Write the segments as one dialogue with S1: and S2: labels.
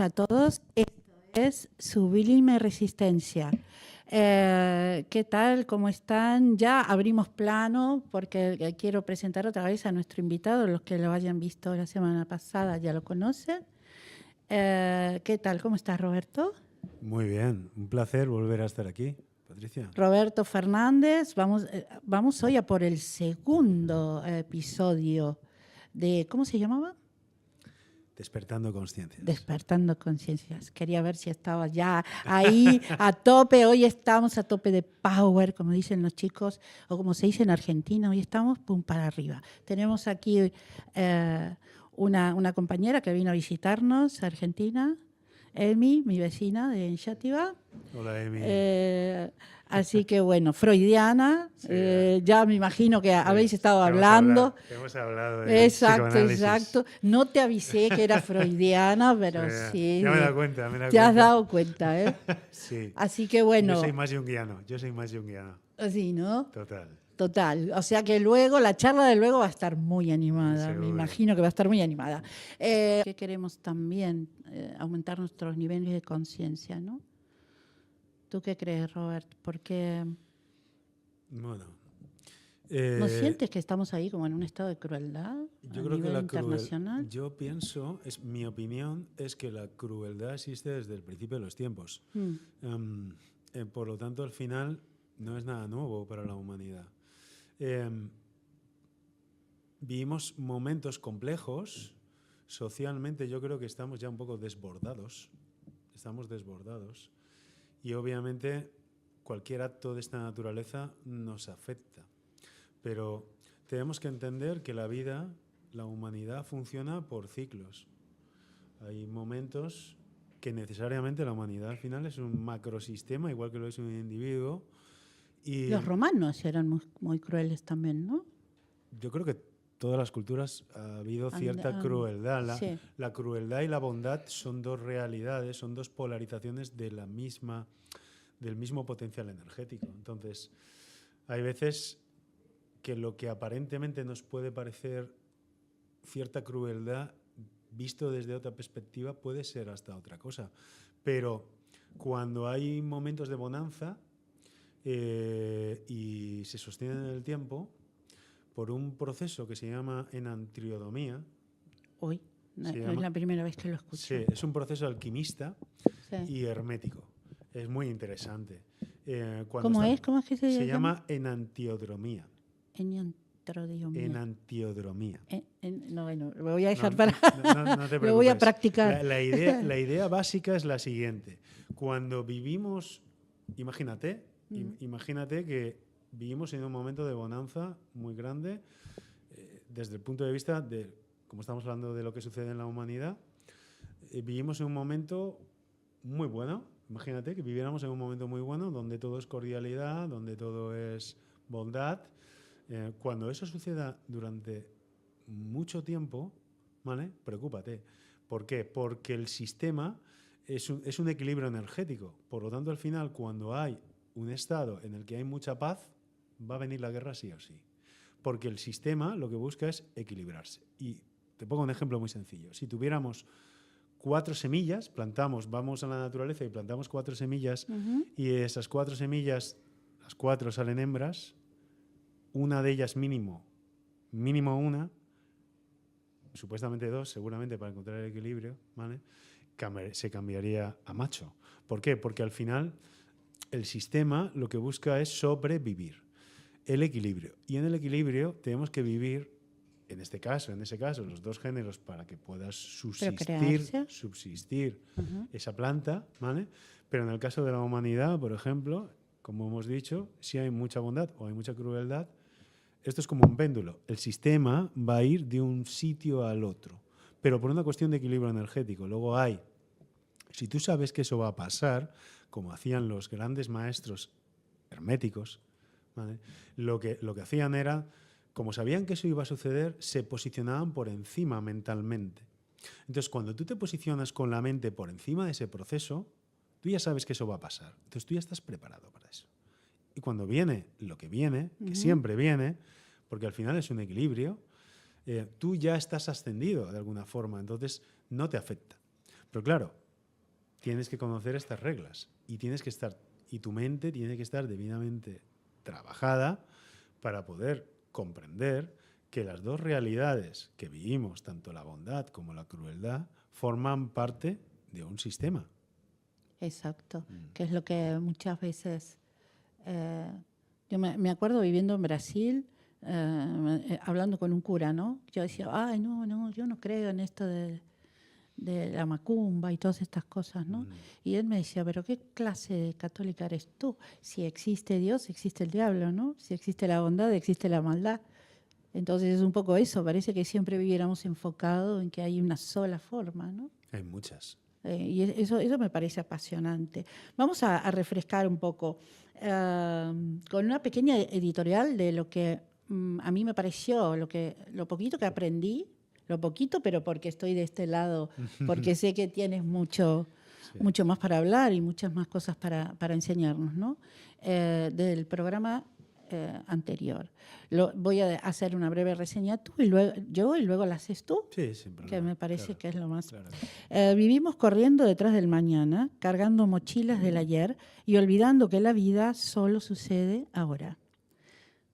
S1: a todos. Esto es Sublime Resistencia. ¿Qué tal? ¿Cómo están? Ya abrimos plano porque quiero presentar otra vez a nuestro invitado. Los que lo hayan visto la semana pasada ya lo conocen. ¿Qué tal? ¿Cómo estás, Roberto?
S2: Muy bien, un placer volver a estar aquí, Patricia.
S1: Roberto Fernández, vamos hoy a por el segundo episodio de, ¿cómo se llamaba?
S2: Despertando conciencias.
S1: Despertando conciencias. Quería ver si estaba ya ahí a tope. Hoy estamos a tope de power, como dicen los chicos, o como se dice en Argentina, hoy estamos pum para arriba. Tenemos aquí una compañera que vino a visitarnos a Argentina, Emi, mi vecina de Enchativa.
S2: Hola, Emi.
S1: Así que bueno, freudiana,
S2: Sí,
S1: ya me imagino que habéis estado
S2: hemos
S1: hablando.
S2: Hemos hablado de
S1: Exacto. No te avisé que era freudiana, pero sí.
S2: Ya me he dado cuenta,
S1: Te has dado cuenta, ¿eh?
S2: Sí.
S1: Así que bueno.
S2: Yo soy más junguiano.
S1: Así, ¿no?
S2: Total.
S1: O sea que luego, la charla de luego va a estar muy animada.
S2: Seguro.
S1: Me imagino que va a estar muy animada. Que queremos también aumentar nuestros niveles de conciencia, ¿no? ¿Tú qué crees, Robert? Porque
S2: Bueno.
S1: ¿no sientes que estamos ahí como en un estado de crueldad
S2: Yo
S1: a
S2: creo
S1: nivel
S2: que
S1: internacional?
S2: yo pienso, mi opinión es que la crueldad existe desde el principio de los tiempos. Por lo tanto, al final no es nada nuevo para la humanidad. Vivimos momentos complejos. Socialmente yo creo que estamos ya un poco desbordados. Estamos desbordados. Y obviamente cualquier acto de esta naturaleza nos afecta. Pero tenemos que entender que la vida, la humanidad funciona por ciclos. Hay momentos que necesariamente la humanidad al final es un macrosistema, igual que lo es un individuo. Y
S1: los romanos eran muy crueles también, ¿no?
S2: Yo creo que todas las culturas ha habido cierta crueldad.
S1: Sí.
S2: La crueldad y la bondad son dos realidades, son dos polarizaciones del mismo potencial energético. Entonces, hay veces que lo que aparentemente nos puede parecer cierta crueldad, visto desde otra perspectiva, puede ser hasta otra cosa. Pero cuando hay momentos de bonanza y se sostienen en el tiempo, por un proceso que se llama enantriodomía.
S1: Hoy, es la primera vez que lo escucho.
S2: Sí, es un proceso alquimista y hermético. Es muy interesante.
S1: ¿Cómo es que
S2: se llama enantiodromía?
S1: Enantiodromía.
S2: No,
S1: bueno, lo voy a dejar
S2: no te preocupes.
S1: Lo voy a practicar.
S2: La idea básica es la siguiente. Cuando vivimos, imagínate que vivimos en un momento de bonanza muy grande desde el punto de vista de, como estamos hablando de lo que sucede en la humanidad, vivimos en un momento muy bueno. Imagínate que viviéramos en un momento muy bueno donde todo es cordialidad, donde todo es bondad. Cuando eso suceda durante mucho tiempo, ¿vale? Preocúpate. ¿Por qué? Porque el sistema es un equilibrio energético. Por lo tanto, al final, cuando hay un estado en el que hay mucha paz, va a venir la guerra sí o sí. Porque el sistema lo que busca es equilibrarse. Y te pongo un ejemplo muy sencillo. Si tuviéramos 4 semillas, vamos a la naturaleza y plantamos 4 semillas, y esas 4 semillas, las 4 salen hembras, una de ellas mínimo una, supuestamente 2, seguramente para encontrar el equilibrio, ¿vale? Se cambiaría a macho. ¿Por qué? Porque al final el sistema lo que busca es sobrevivir. El equilibrio. Y en el equilibrio tenemos que vivir, en ese caso, los dos géneros para que puedas subsistir esa planta, ¿vale? Pero en el caso de la humanidad, por ejemplo, como hemos dicho, si hay mucha bondad o hay mucha crueldad, esto es como un péndulo. El sistema va a ir de un sitio al otro, pero por una cuestión de equilibrio energético. Luego si tú sabes que eso va a pasar, como hacían los grandes maestros herméticos, ¿vale? Lo que hacían era, como sabían que eso iba a suceder, se posicionaban por encima mentalmente. Entonces, cuando tú te posicionas con la mente por encima de ese proceso, tú ya sabes que eso va a pasar. Entonces, tú ya estás preparado para eso. Y cuando viene lo que viene, que siempre viene, porque al final es un equilibrio, tú ya estás ascendido de alguna forma, entonces no te afecta. Pero claro, tienes que conocer estas reglas y tu mente tiene que estar debidamente trabajada para poder comprender que las dos realidades que vivimos, tanto la bondad como la crueldad, forman parte de un sistema.
S1: Exacto, que es lo que muchas veces... yo me acuerdo viviendo en Brasil, hablando con un cura, ¿no? Yo decía, ay, no, yo no creo en esto de la macumba y todas estas cosas, ¿no? Y él me decía, pero ¿qué clase de católica eres tú? Si existe Dios, existe el diablo, ¿no? Si existe la bondad, existe la maldad. Entonces es un poco eso, parece que siempre viviéramos enfocados en que hay una sola forma, ¿no?
S2: Hay muchas.
S1: Y eso me parece apasionante. Vamos a refrescar un poco con una pequeña editorial de lo que a mí me pareció, lo poquito que aprendí, lo poquito, pero porque estoy de este lado, porque sé que tienes mucho más para hablar y muchas más cosas para enseñarnos, ¿no? Del programa anterior. Voy a hacer una breve reseña tú y luego la haces tú.
S2: Sí, sin problema.
S1: Que me parece que es lo más...
S2: Claro.
S1: Vivimos corriendo detrás del mañana, cargando mochilas del ayer y olvidando que la vida solo sucede ahora.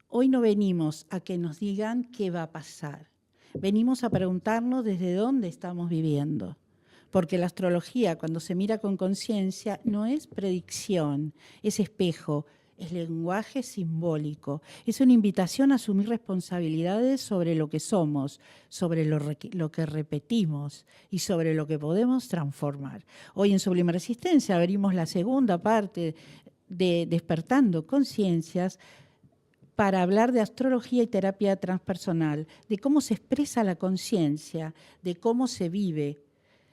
S1: Hoy no venimos a que nos digan qué va a pasar. Venimos a preguntarnos desde dónde estamos viviendo. Porque la astrología, cuando se mira con conciencia, no es predicción, es espejo, es lenguaje simbólico, es una invitación a asumir responsabilidades sobre lo que somos, sobre lo que repetimos y sobre lo que podemos transformar. Hoy en Sublime Resistencia abrimos la segunda parte de Despertando Conciencias para hablar de astrología y terapia transpersonal, de cómo se expresa la conciencia, de cómo se vive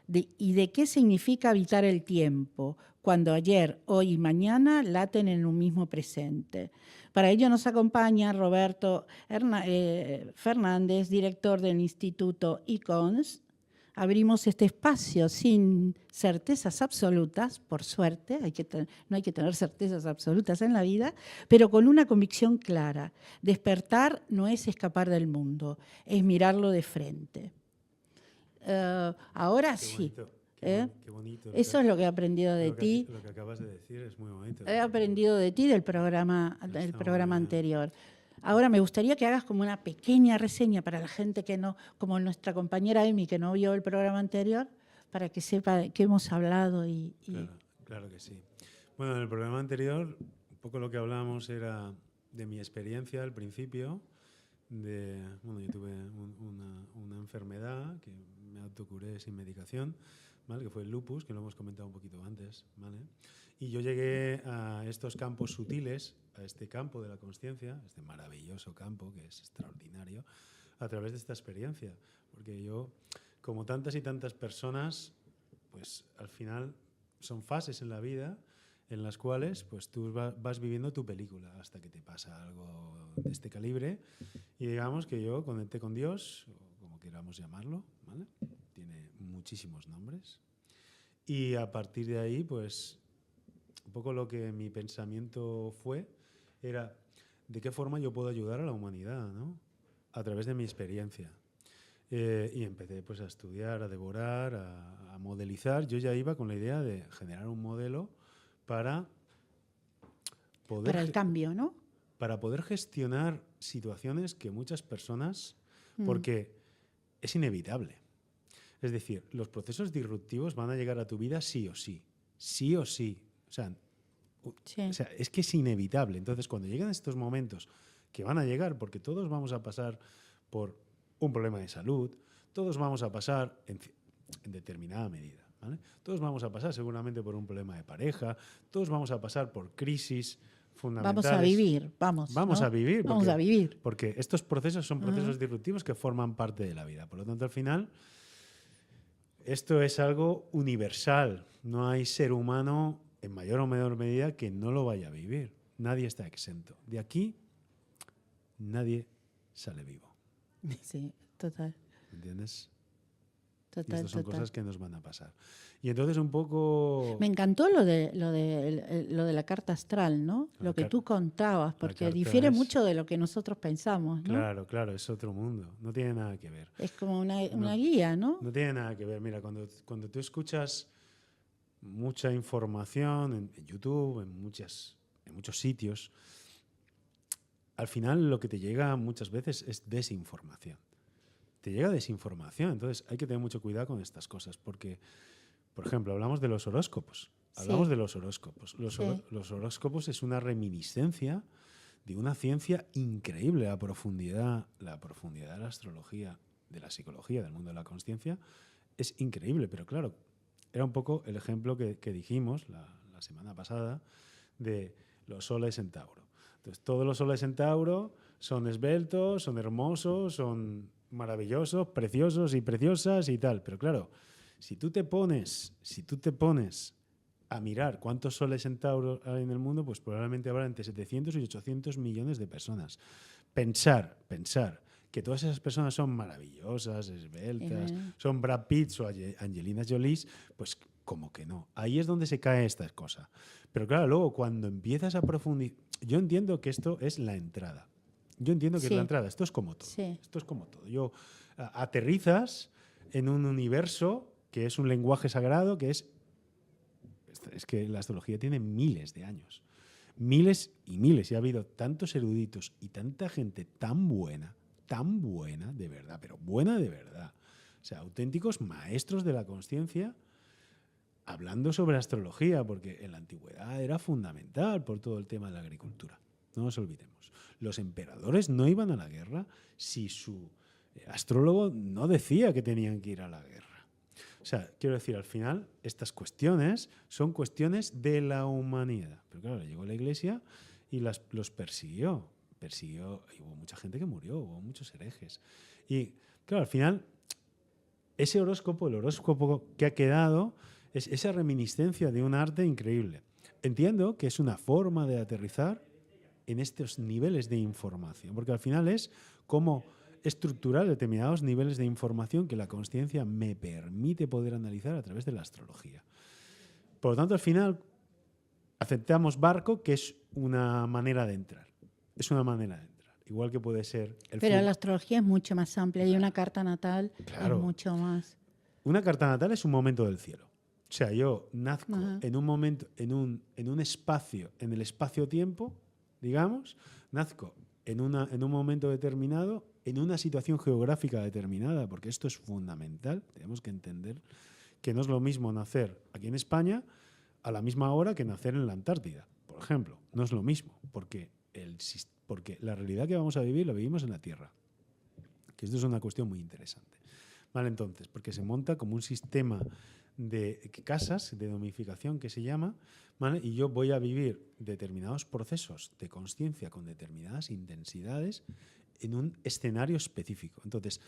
S1: y de qué significa habitar el tiempo, cuando ayer, hoy y mañana laten en un mismo presente. Para ello nos acompaña Roberto Fernández, director del Instituto ICONS. Abrimos este espacio sin certezas absolutas, por suerte, no hay que tener certezas absolutas en la vida, pero con una convicción clara. Despertar no es escapar del mundo, es mirarlo de frente. Ahora sí.
S2: Qué bonito.
S1: Eso es lo que he aprendido de ti.
S2: Lo que acabas de decir es muy bonito.
S1: He aprendido de ti del programa anterior. Ahora me gustaría que hagas como una pequeña reseña para la gente que no, como nuestra compañera Emi, que no vio el programa anterior, para que sepa de qué hemos hablado.
S2: Claro que sí. Bueno, en el programa anterior, un poco lo que hablábamos era de mi experiencia al principio. Yo tuve una enfermedad que me autocuré sin medicación, ¿vale? Que fue el lupus, que lo hemos comentado un poquito antes, ¿vale? Y yo llegué a estos campos sutiles, a este campo de la consciencia, este maravilloso campo que es extraordinario, a través de esta experiencia. Porque yo, como tantas y tantas personas, pues al final son fases en la vida en las cuales pues tú vas viviendo tu película hasta que te pasa algo de este calibre y digamos que yo conecté con Dios, o como queramos llamarlo, ¿vale? Tiene muchísimos nombres y a partir de ahí pues un poco lo que mi pensamiento fue era de qué forma yo puedo ayudar a la humanidad, ¿no? A través de mi experiencia. Y empecé pues a estudiar, a devorar, a modelizar. Yo ya iba con la idea de generar un modelo para poder...
S1: Para el cambio, ¿no?
S2: Para poder gestionar situaciones que muchas personas... Porque es inevitable. Es decir, los procesos disruptivos van a llegar a tu vida sí o sí. Sí o sí. O sea, es que es inevitable. Entonces, cuando llegan estos momentos, que van a llegar, porque todos vamos a pasar por un problema de salud, todos vamos a pasar en determinada medida, ¿vale? Todos vamos a pasar seguramente por un problema de pareja, todos vamos a pasar por crisis fundamentales.
S1: Vamos a vivir,
S2: Vamos
S1: ¿no?
S2: a vivir.
S1: Vamos a vivir.
S2: Porque estos procesos son procesos disruptivos que forman parte de la vida. Por lo tanto, al final, esto es algo universal. No hay ser humano, en mayor o menor medida, que no lo vaya a vivir. Nadie está exento. De aquí, nadie sale vivo.
S1: Sí, total.
S2: ¿Entiendes?
S1: Total,
S2: y estas son
S1: total.
S2: cosas que nos van a pasar. Y entonces un poco...
S1: Me encantó lo de la carta astral, ¿no? Lo que tú contabas, porque difiere mucho de lo que nosotros pensamos, ¿no?
S2: Claro, es otro mundo. No tiene nada que ver.
S1: Es como una guía, ¿no?
S2: No tiene nada que ver. Mira, cuando tú escuchas mucha información en YouTube, en muchos sitios, al final lo que te llega muchas veces es desinformación. Te llega desinformación, entonces hay que tener mucho cuidado con estas cosas, porque, por ejemplo, hablamos de los horóscopos. Hablamos
S1: Sí,
S2: de los horóscopos.
S1: sí.
S2: Los horóscopos es una reminiscencia de una ciencia increíble, la profundidad de la astrología, de la psicología, del mundo de la consciencia, es increíble, pero claro, era un poco el ejemplo que dijimos la semana pasada de los soles en Tauro. Entonces, todos los soles en Tauro son esbeltos, son hermosos, son maravillosos, preciosos y preciosas y tal. Pero claro, si tú te pones a mirar cuántos soles en Tauro hay en el mundo, pues probablemente habrá entre 700 y 800 millones de personas. Pensar que todas esas personas son maravillosas, esbeltas, son Brad Pitt o Angelina Jolie, pues como que no. Ahí es donde se cae esta cosa. Pero claro, luego cuando empiezas a profundizar, yo entiendo que esto es la entrada. Yo entiendo que es la
S1: Sí,
S2: entrada. Esto es como todo.
S1: sí.
S2: Esto es como todo. Aterrizas en un universo que es un lenguaje sagrado, que es que la astrología tiene miles de años. Miles y miles. Y ha habido tantos eruditos y tanta gente tan buena, de verdad, pero buena de verdad. O sea, auténticos maestros de la consciencia hablando sobre astrología, porque en la antigüedad era fundamental por todo el tema de la agricultura. No nos olvidemos. Los emperadores no iban a la guerra si su astrólogo no decía que tenían que ir a la guerra. O sea, quiero decir, al final, estas cuestiones son cuestiones de la humanidad. Pero claro, llegó la Iglesia y los persiguió. Y hubo mucha gente que murió, hubo muchos herejes. Y claro, al final, ese horóscopo, el horóscopo que ha quedado, es esa reminiscencia de un arte increíble. Entiendo que es una forma de aterrizar en estos niveles de información, porque al final es como estructurar determinados niveles de información que la consciencia me permite poder analizar a través de la astrología. Por lo tanto, al final, aceptamos barco, que es una manera de entrar. Es una manera de entrar. Igual que puede ser el
S1: Pero
S2: flujo.
S1: la astrología es mucho más amplia y una carta natal
S2: Claro.
S1: es mucho más.
S2: Una carta natal es un momento del cielo. O sea, yo nazco
S1: Ajá.
S2: en un momento, en un espacio, en el espacio-tiempo, digamos, nazco en un momento determinado, en una situación geográfica determinada, porque esto es fundamental. Tenemos que entender que no es lo mismo nacer aquí en España a la misma hora que nacer en la Antártida, por ejemplo. No es lo mismo, porque la realidad que vamos a vivir la vivimos en la Tierra. Que esto es una cuestión muy interesante. Vale, entonces, porque se monta como un sistema de casas de domificación que se llama, ¿vale? Y yo voy a vivir determinados procesos de consciencia con determinadas intensidades en un escenario específico. Entonces,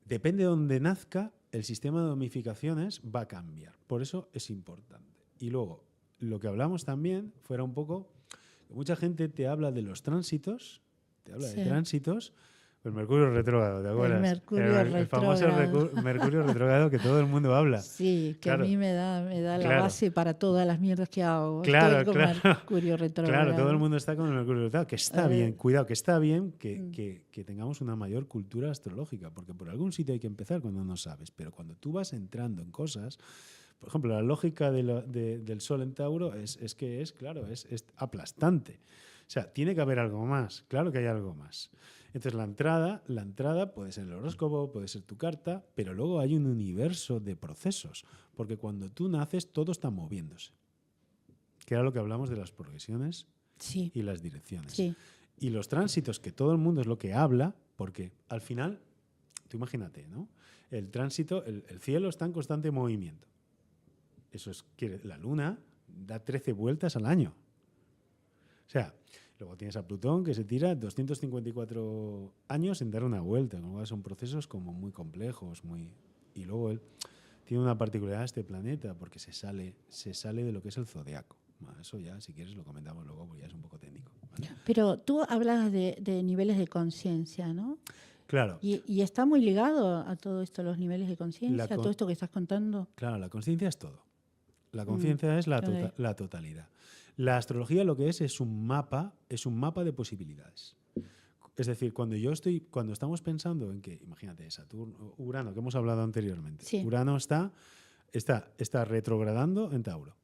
S2: depende de donde nazca, el sistema de domificaciones va a cambiar. Por eso es importante. Y luego, lo que hablamos también fuera un poco, mucha gente te habla de los tránsitos, de tránsitos. El Mercurio retrógrado, ¿te acuerdas?
S1: El Mercurio
S2: el famoso
S1: retrógrado.
S2: Mercurio retrógrado que todo el mundo habla.
S1: Sí, que
S2: Claro.
S1: a mí me da la
S2: Claro.
S1: base para todas las mierdas que hago.
S2: Claro,
S1: Estoy con
S2: claro.
S1: Mercurio retrógrado.
S2: Claro, todo el mundo está con el Mercurio retrógrado, que está bien, cuidado, que está bien que tengamos una mayor cultura astrológica, porque por algún sitio hay que empezar cuando no sabes, pero cuando tú vas entrando en cosas, por ejemplo, la lógica del Sol en Tauro es aplastante. O sea, tiene que haber algo más, claro que hay algo más. Entonces la entrada puede ser el horóscopo, puede ser tu carta, pero luego hay un universo de procesos, porque cuando tú naces todo está moviéndose, que era lo que hablamos de las progresiones y las direcciones.
S1: Sí.
S2: Y los tránsitos, que todo el mundo es lo que habla, porque al final, tú imagínate, ¿no? El tránsito, el cielo está en constante movimiento. La luna da 13 vueltas al año. O sea, luego tienes a Plutón que se tira 254 años en dar una vuelta. Son procesos como muy complejos, y luego él tiene una particularidad este planeta porque se sale de lo que es el zodiaco. Bueno, eso ya, si quieres, lo comentamos luego porque ya es un poco técnico, ¿vale?
S1: Pero tú hablas de niveles de conciencia, ¿no?
S2: Claro.
S1: Y está muy ligado a todo esto, los niveles de conciencia, a todo esto que estás contando.
S2: Claro, la conciencia es todo. La conciencia es la totalidad. La astrología lo que es un mapa de posibilidades. Es decir, cuando estamos pensando en que, imagínate, Saturno, Urano, que hemos hablado anteriormente,
S1: Sí.
S2: Urano está está retrogradando en Tauro.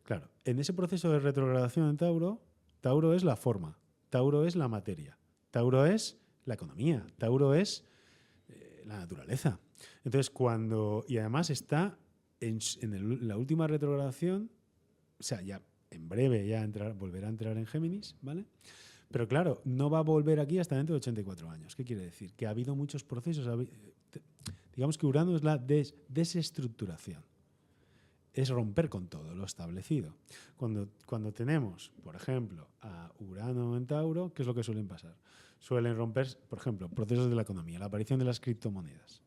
S2: Claro, en ese proceso de retrogradación en Tauro, Tauro es la forma, Tauro es la materia, Tauro es la economía, Tauro es la naturaleza. Entonces, y además está en la última retrogradación, o sea, ya en breve ya volverá a entrar en Géminis, ¿vale? Pero claro, no va a volver aquí hasta dentro de 84 años. ¿Qué quiere decir? Que ha habido muchos procesos. Digamos que Urano es la desestructuración. Es romper con todo lo establecido. Cuando tenemos, por ejemplo, a Urano en Tauro, ¿qué es lo que suelen pasar? Suelen romper, por ejemplo, procesos de la economía, la aparición de las criptomonedas.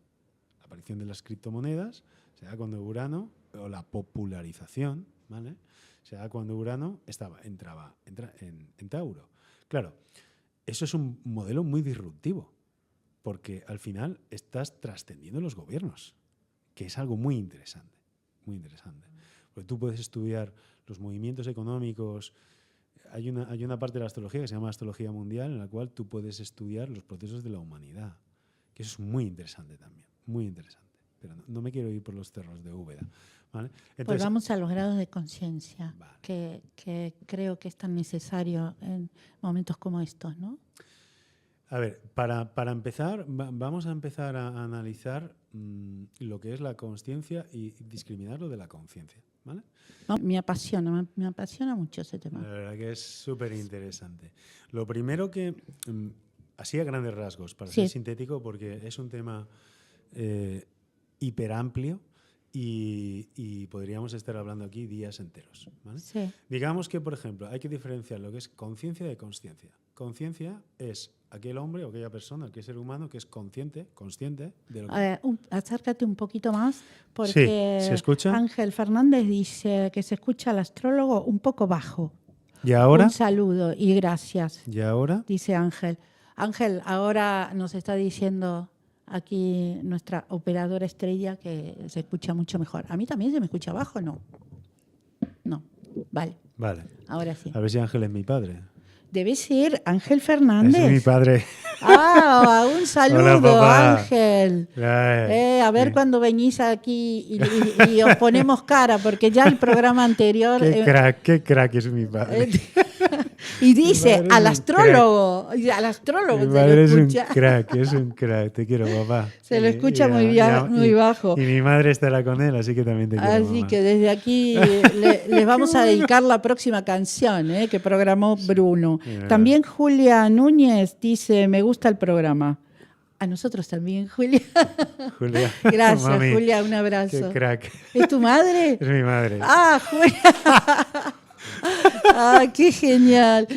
S2: La aparición de las criptomonedas se da cuando Urano, o la popularización, ¿vale? Se da cuando Urano entra en Tauro. Claro, eso es un modelo muy disruptivo, porque al final estás trascendiendo los gobiernos, que es algo muy interesante, muy interesante. Porque tú puedes estudiar los movimientos económicos. Hay una parte de la astrología que se llama astrología mundial, en la cual tú puedes estudiar los procesos de la humanidad, que eso es muy interesante también, muy interesante. Pero no me quiero ir por los cerros de Úbeda, ¿vale? Entonces,
S1: volvamos a los grados de conciencia,
S2: vale.
S1: que creo que es tan necesario en momentos como estos, ¿no?
S2: A ver, para empezar, vamos a empezar a analizar lo que es la consciencia y discriminar lo de la conciencia, ¿vale?
S1: No, me apasiona mucho ese tema.
S2: La verdad que es súper interesante. Lo primero que, así a grandes rasgos, para ser sintético, porque es un tema hiperamplio y podríamos estar hablando aquí días enteros, ¿vale?
S1: Sí.
S2: Digamos que, por ejemplo, hay que diferenciar lo que es conciencia de consciencia. Conciencia es aquel hombre o aquella persona, aquel ser humano que es consciente de lo que...
S1: Acércate un poquito más, porque
S2: ¿se escucha?
S1: Ángel Fernández dice que se escucha al astrólogo un poco bajo.
S2: ¿Y ahora?
S1: Un saludo y gracias.
S2: ¿Y ahora?
S1: Dice Ángel. Ángel, ahora nos está diciendo aquí nuestra operadora estrella que se escucha mucho mejor. ¿A mí también se me escucha bajo? No. No. Vale. Ahora sí.
S2: A ver si Ángel es mi padre.
S1: Debe ser Ángel Fernández.
S2: Es mi padre.
S1: Un saludo, hola, Ángel. A ver cuando venís aquí y os ponemos cara, porque ya el programa anterior...
S2: Qué crack es mi padre.
S1: Y dice, al astrólogo. Al astrólogo
S2: mi padre es un crack. Te quiero, papá.
S1: Se lo escucha muy bajo.
S2: Y mi madre estará con él, así que también te quiero,
S1: así
S2: mamá.
S1: que desde aquí les vamos a dedicar la próxima canción que programó Bruno. También Julia Núñez dice, me gusta el programa. A nosotros también, Julia. Gracias,
S2: mami,
S1: Julia, un abrazo.
S2: Qué crack.
S1: ¿Es tu madre?
S2: Es mi madre.
S1: Julia. Qué genial.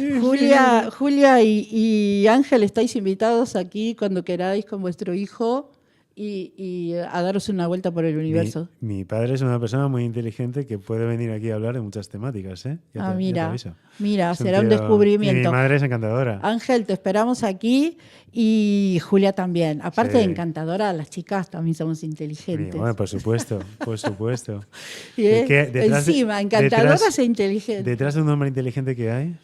S1: Julia y Ángel, estáis invitados aquí cuando queráis con vuestro hijo y a daros una vuelta por el universo.
S2: Mi padre es una persona muy inteligente que puede venir aquí a hablar de muchas temáticas.
S1: Mira, será un descubrimiento.
S2: Y mi madre es encantadora.
S1: Ángel, te esperamos aquí y Julia también. Aparte de encantadora, las chicas también somos inteligentes.
S2: Bueno, por supuesto.
S1: Encima, encantadoras e inteligentes.
S2: ¿Detrás de un hombre inteligente que hay?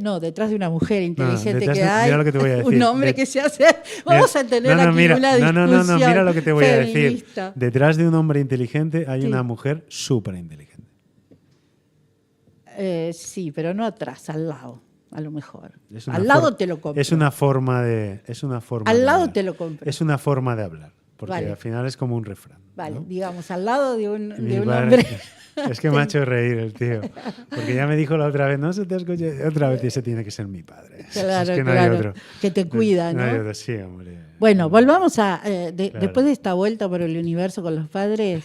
S1: No, detrás de una mujer inteligente que hay,
S2: mira lo que te voy a decir.
S1: un hombre que se hace... Vamos a tener aquí una discusión
S2: mira lo que te voy
S1: feminista.
S2: a decir. Detrás de un hombre inteligente hay una mujer súper inteligente.
S1: Sí, pero no atrás, al lado, a lo mejor. Al lado te lo compro.
S2: Es una forma de...
S1: Al lado te lo compro.
S2: Es una forma de hablar, porque al final es como un refrán.
S1: Vale,
S2: ¿no?
S1: digamos, al lado de un hombre...
S2: Es que me ha hecho reír el tío. Porque ya me dijo la otra vez, no se te escucha. Otra vez ese tiene que ser mi padre.
S1: Claro,
S2: es que no hay otro.
S1: Que te cuida, ¿no?
S2: No hay otro, sí, hombre.
S1: Bueno, volvamos a... Después de esta vuelta por el universo con los padres,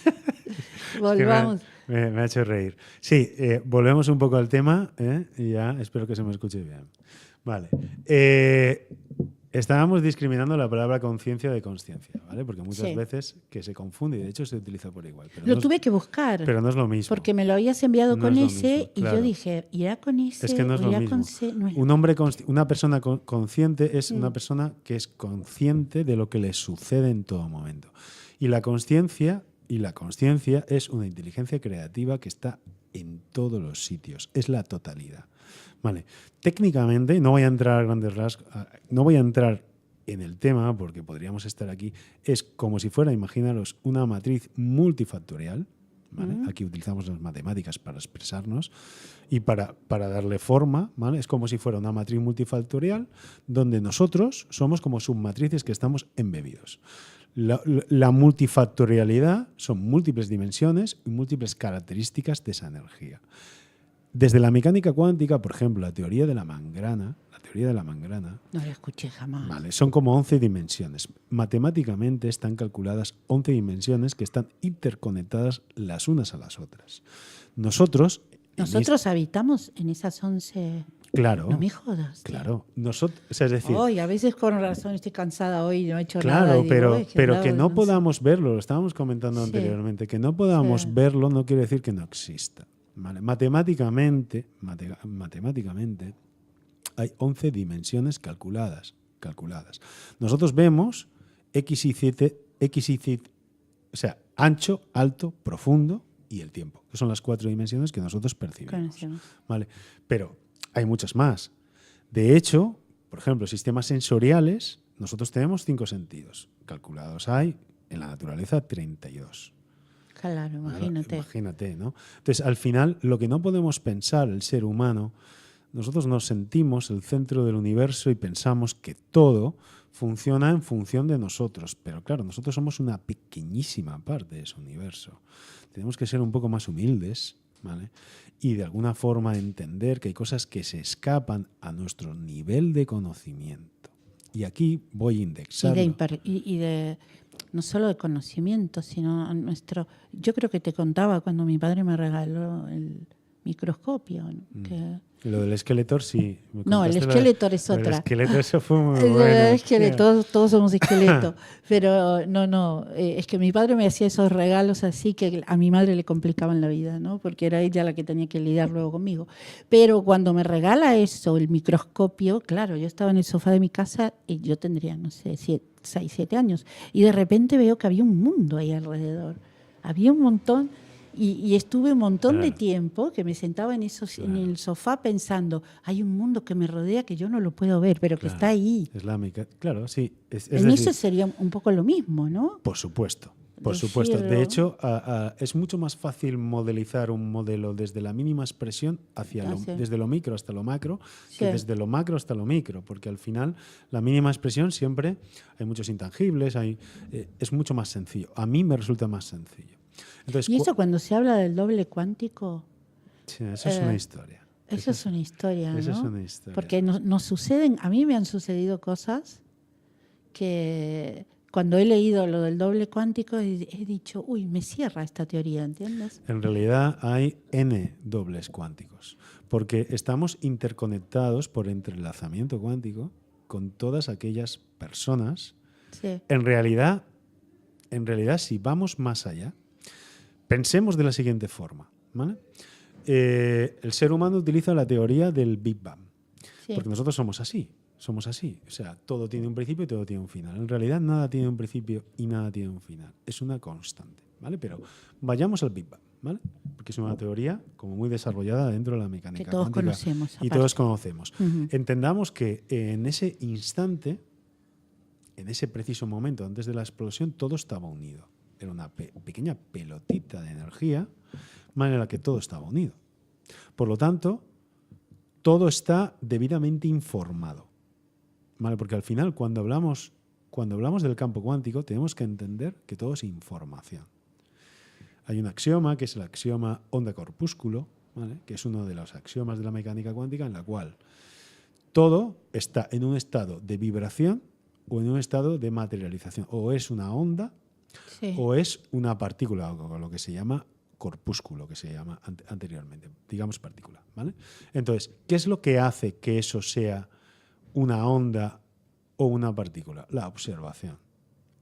S1: volvamos...
S2: Me ha hecho reír. Sí, volvemos un poco al tema y ya espero que se me escuche bien. Vale. Estábamos discriminando la palabra conciencia de consciencia, ¿vale? Porque muchas veces que se confunde y de hecho se utiliza por igual. Pero
S1: tuve que buscar.
S2: Pero no es lo mismo.
S1: Porque me lo habías enviado con ese y yo dije, ¿irá con ese?
S2: Es que no es lo mismo. Una persona consciente es una persona que es consciente de lo que le sucede en todo momento. Y la consciencia es una inteligencia creativa que está en todos los sitios. Es la totalidad. Vale. Técnicamente, no voy a entrar a grandes rasgos, no voy a entrar en el tema, porque podríamos estar aquí, es como si fuera, imaginaros, una matriz multifactorial. ¿Vale? Aquí utilizamos las matemáticas para expresarnos y para darle forma, ¿vale? Es como si fuera una matriz multifactorial donde nosotros somos como submatrices que estamos embebidos. La multifactorialidad son múltiples dimensiones y múltiples características de esa energía. Desde la mecánica cuántica, por ejemplo, la teoría de la mangrana,
S1: No la escuché jamás.
S2: vale, son como 11 dimensiones. Matemáticamente están calculadas 11 dimensiones que están interconectadas las unas a las otras. Nosotros
S1: Habitamos en esas 11.
S2: Claro.
S1: No me jodas.
S2: Claro. Nosotros, o sea, es decir,
S1: Hoy, a veces con razón estoy cansada hoy, no he hecho
S2: claro,
S1: nada. Y digo,
S2: pero que no
S1: sé".
S2: podamos verlo, lo estábamos comentando
S1: Sí.
S2: anteriormente, que no podamos
S1: Sí.
S2: verlo no quiere decir que no exista. ¿Vale? Matemáticamente hay 11 dimensiones calculadas. Nosotros vemos X y Z, o sea, ancho, alto, profundo y el tiempo, que son las 4 dimensiones que nosotros percibimos.
S1: Conocemos.
S2: ¿Vale? Pero hay muchas más. De hecho, por ejemplo, sistemas sensoriales, nosotros tenemos 5 sentidos. Calculados hay en la naturaleza 32.
S1: Claro, imagínate.
S2: Imagínate, ¿no? Entonces, al final, lo que no podemos pensar el ser humano, nosotros nos sentimos el centro del universo y pensamos que todo funciona en función de nosotros. Pero claro, nosotros somos una pequeñísima parte de ese universo. Tenemos que ser un poco más humildes, ¿vale? Y de alguna forma entender que hay cosas que se escapan a nuestro nivel de conocimiento. Y aquí voy a indexarlo.
S1: Y de no solo de conocimiento, sino a nuestro. Yo creo que te contaba cuando mi padre me regaló el microscopio. Que,
S2: Lo del Skeletor, sí.
S1: no, el Skeletor es otra.
S2: El Skeletor, eso fue muy
S1: El
S2: bueno.
S1: esqueleto, todos somos esqueletos. Pero no, es que mi padre me hacía esos regalos así que a mi madre le complicaban la vida, ¿no? Porque era ella la que tenía que lidiar luego conmigo. Pero cuando me regala eso, el microscopio, claro, yo estaba en el sofá de mi casa y yo tendría, no sé, 6, 7 años. Y de repente veo que había un mundo ahí alrededor. Había un montón. Y estuve un montón de tiempo que me sentaba en el sofá pensando, hay un mundo que me rodea que yo no lo puedo ver, pero que está ahí.
S2: Es la claro, sí.
S1: En eso sería un poco lo mismo, ¿no?
S2: Por supuesto. Por supuesto. De hecho, es mucho más fácil modelizar un modelo desde la mínima expresión desde lo micro hasta lo macro, que desde lo macro hasta lo micro, porque al final la mínima expresión siempre hay muchos intangibles, es mucho más sencillo. A mí me resulta más sencillo. Entonces,
S1: y eso cuando se habla del doble cuántico.
S2: Sí, eso es una historia.
S1: Eso es una historia, ¿no?
S2: Eso es una historia.
S1: Porque nos suceden, a mí me han sucedido cosas que cuando he leído lo del doble cuántico he dicho, uy, me cierra esta teoría, ¿entiendes?
S2: En realidad hay n dobles cuánticos, porque estamos interconectados por entrelazamiento cuántico con todas aquellas personas.
S1: Sí.
S2: En realidad, si vamos más allá, pensemos de la siguiente forma, ¿vale? El ser humano utiliza la teoría del Big Bang, porque nosotros somos así. O sea, todo tiene un principio y todo tiene un final. En realidad nada tiene un principio y nada tiene un final. Es una constante, ¿vale? Pero vayamos al Big Bang, ¿vale? Porque es una teoría como muy desarrollada dentro de la mecánica
S1: que todos
S2: cuántica
S1: conocemos.
S2: y todos conocemos. Entendamos que en ese instante, en ese preciso momento antes de la explosión, todo estaba unido. Era una pequeña pelotita de energía, en la que todo estaba unido. Por lo tanto, todo está debidamente informado, ¿vale? Porque al final, cuando hablamos del campo cuántico, tenemos que entender que todo es información. Hay un axioma, que es el axioma onda-corpúsculo, ¿vale? Que es uno de los axiomas de la mecánica cuántica, en la cual todo está en un estado de vibración o en un estado de materialización. O es una onda o es una partícula, o lo que se llama corpúsculo, que se llama anteriormente, digamos partícula, ¿vale? Entonces, ¿qué es lo que hace que eso sea una onda o una partícula? La observación,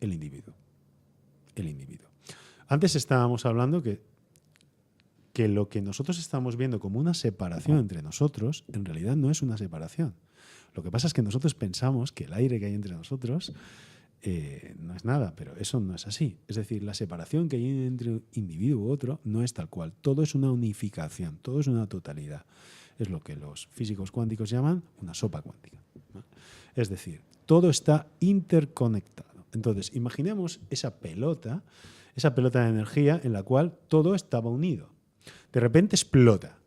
S2: el individuo. Antes estábamos hablando que lo que nosotros estamos viendo como una separación entre nosotros, en realidad no es una separación. Lo que pasa es que nosotros pensamos que el aire que hay entre nosotros no es nada, pero eso no es así. Es decir, la separación que hay entre un individuo u otro no es tal cual. Todo es una unificación, todo es una totalidad. es lo que los físicos cuánticos llaman una sopa cuántica, ¿vale? Es decir, todo está interconectado. Entonces, imaginemos esa pelota de energía en la cual todo estaba unido. De repente explota.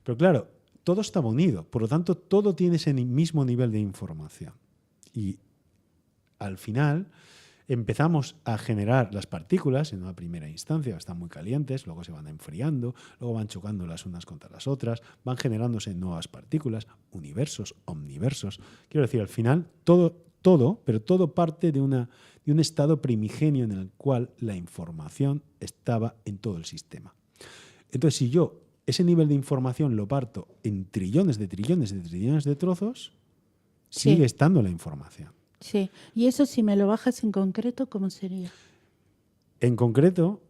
S2: Pero claro, todo estaba unido, por lo tanto, todo tiene ese mismo nivel de información. Y al final empezamos a generar las partículas en una primera instancia, están muy calientes, luego se van enfriando, luego van chocando las unas contra las otras, van generándose nuevas partículas, universos, omniversos. Quiero decir, al final pero todo parte de un estado primigenio en el cual la información estaba en todo el sistema. Entonces, si yo ese nivel de información lo parto en trillones de trillones de trillones de trozos,
S1: Sí.
S2: sigue estando la información.
S1: Sí. Y eso, si me lo bajas en concreto, ¿cómo sería?
S2: En concreto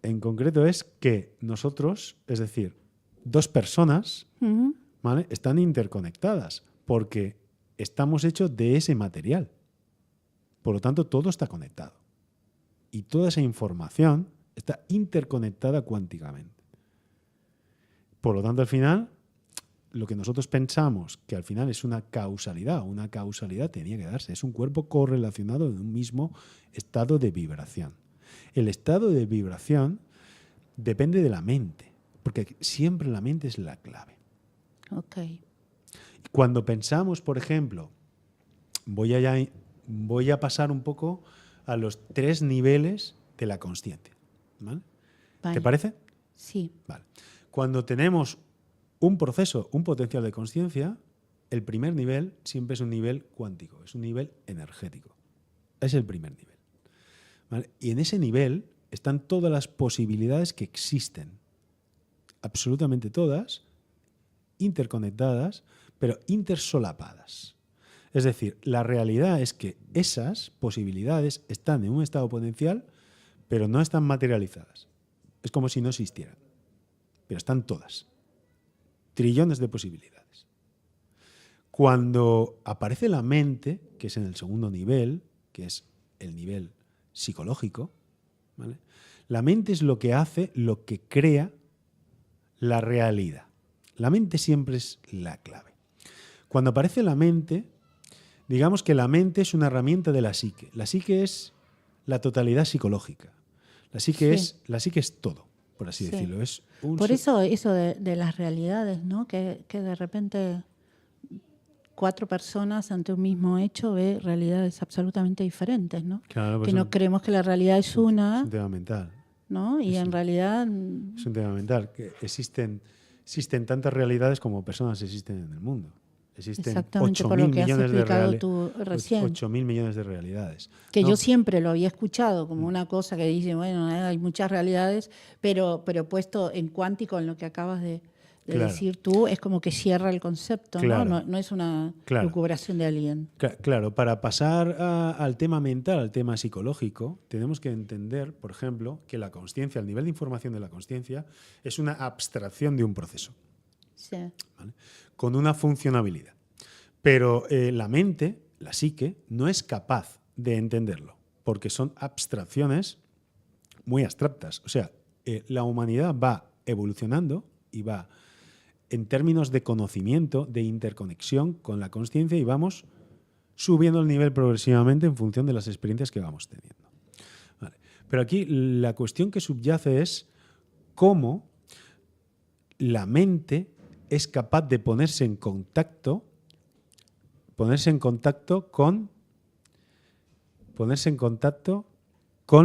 S2: es que nosotros, es decir, dos personas,
S1: Ujú.
S2: ¿vale?, están interconectadas porque estamos hechos de ese material. Por lo tanto, todo está conectado. Y toda esa información está interconectada cuánticamente. Por lo tanto, al final, lo que nosotros pensamos que al final es una causalidad tenía que darse. Es un cuerpo correlacionado en un mismo estado de vibración. El estado de vibración depende de la mente, porque siempre la mente es la clave.
S1: Ok.
S2: Cuando pensamos, por ejemplo, voy a pasar un poco a los 3 niveles de la consciencia, ¿vale?
S1: Vale.
S2: ¿Te parece?
S1: Sí.
S2: Vale. Cuando tenemos un proceso, un potencial de consciencia, el primer nivel siempre es un nivel cuántico, es un nivel energético. Es el primer nivel, ¿vale? Y en ese nivel están todas las posibilidades que existen, absolutamente todas, interconectadas, pero intersolapadas. Es decir, la realidad es que esas posibilidades están en un estado potencial, pero no están materializadas. Es como si no existieran, pero están todas. Trillones de posibilidades. Cuando aparece la mente, que es en el segundo nivel, que es el nivel psicológico, ¿vale?, la mente es lo que hace, lo que crea la realidad. La mente siempre es la clave. Cuando aparece la mente, digamos que la mente es una herramienta de la psique. La psique es la totalidad psicológica. La psique
S1: Sí.
S2: es todo, por así
S1: Sí.
S2: decirlo. Es un
S1: Por eso de las realidades, ¿no? Que de repente 4 personas ante un mismo hecho ve realidades absolutamente diferentes, ¿no?
S2: Claro, pues
S1: Que no creemos que la realidad es
S2: es
S1: una,
S2: un tema mental.
S1: ¿no? Y
S2: es
S1: en
S2: un-
S1: realidad
S2: Es un tema mental. Que existen tantas realidades como personas existen en el mundo. Existen
S1: exactamente por lo que has
S2: 8.000 millones de
S1: explicado tú recién.
S2: 8.000 millones de realidades.
S1: Que
S2: ¿no?
S1: yo siempre lo había escuchado como una cosa que dice, bueno, hay muchas realidades, pero puesto en cuántico, en lo que acabas de
S2: Claro.
S1: decir tú, es como que cierra el concepto,
S2: Claro.
S1: ¿no? No es una
S2: Claro.
S1: lucubración de alguien.
S2: Claro, para pasar al tema mental, al tema psicológico, tenemos que entender, por ejemplo, que la consciencia, el nivel de información de la consciencia, es una abstracción de un proceso,
S1: Sí.
S2: ¿vale?, con una funcionabilidad. Pero la mente, la psique, no es capaz de entenderlo, porque son abstracciones muy abstractas. O sea, la humanidad va evolucionando y va en términos de conocimiento, de interconexión con la consciencia, y vamos subiendo el nivel progresivamente en función de las experiencias que vamos teniendo. Vale. Pero aquí la cuestión que subyace es cómo la mente es capaz de ponerse en contacto con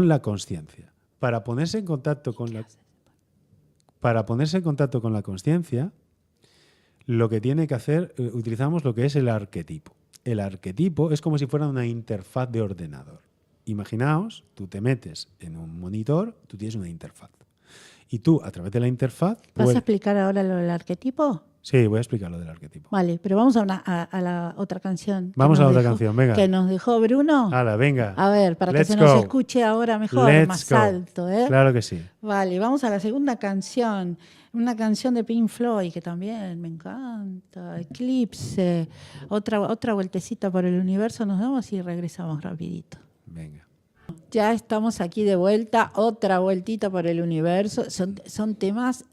S2: la consciencia. Para ponerse en contacto con la consciencia, lo que tiene que hacer, utilizamos lo que es el arquetipo. El arquetipo es como si fuera una interfaz de ordenador. Imaginaos, tú te metes en un monitor, tú tienes una interfaz. Y tú, a través de la interfaz...
S1: ¿Vas a explicar ahora lo del arquetipo?
S2: Sí, voy a explicar lo del arquetipo.
S1: Vale, pero vamos a la otra canción.
S2: Vamos a la otra canción, venga.
S1: Que nos dejó Bruno.
S2: Hala, venga.
S1: A ver, para que
S2: Let's
S1: se nos
S2: go.
S1: escuche ahora mejor,
S2: Let's
S1: más
S2: go.
S1: alto, ¿eh?
S2: Claro que sí.
S1: Vale, vamos a la segunda canción. Una canción de Pink Floyd que también me encanta. Eclipse. Otra vueltecita por el universo nos damos y regresamos rapidito.
S2: Venga.
S1: Ya estamos aquí de vuelta. Otra vueltita por el universo. Son temas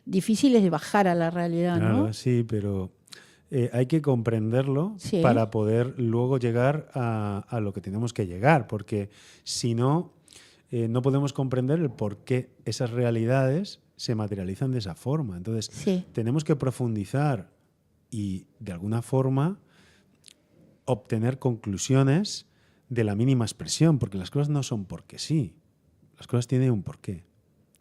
S1: difíciles de bajar a la realidad,
S2: Claro,
S1: ¿no?
S2: sí, pero hay que comprenderlo
S1: Sí.
S2: para poder luego llegar a lo que tenemos que llegar, porque si no, no podemos comprender el por qué esas realidades se materializan de esa forma. Entonces,
S1: Sí.
S2: tenemos que profundizar y, de alguna forma, obtener conclusiones de la mínima expresión, porque las cosas no son porque sí, las cosas tienen un porqué,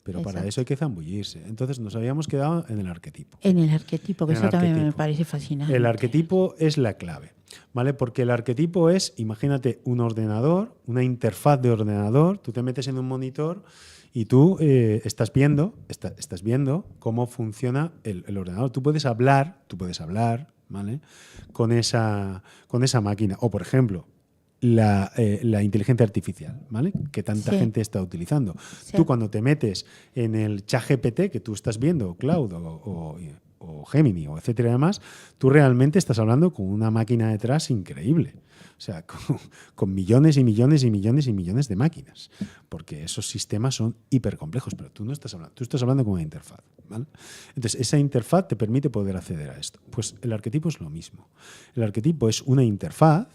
S2: pero para
S1: Exacto.
S2: eso hay que zambullirse. Entonces nos habíamos quedado en el arquetipo.
S1: En el arquetipo, que
S2: En el
S1: eso también me
S2: arquetipo.
S1: parece fascinante.
S2: El arquetipo es la clave, ¿vale? Porque el arquetipo es, imagínate, un ordenador, una interfaz de ordenador, tú te metes en un monitor y tú estás viendo cómo funciona el ordenador. Tú puedes hablar, ¿vale? Con esa máquina. O, por ejemplo, la inteligencia artificial, ¿vale? Que tanta
S1: Sí.
S2: gente está utilizando.
S1: Sí.
S2: Tú cuando te metes en el ChatGPT que tú estás viendo, Cloud o Gemini o etcétera y demás, tú realmente estás hablando con una máquina detrás increíble. O sea, con millones y millones y millones y millones de máquinas. Porque esos sistemas son hipercomplejos, pero tú no estás hablando, tú estás hablando con una interfaz, ¿vale? Entonces, esa interfaz te permite poder acceder a esto. Pues el arquetipo es lo mismo. El arquetipo es una interfaz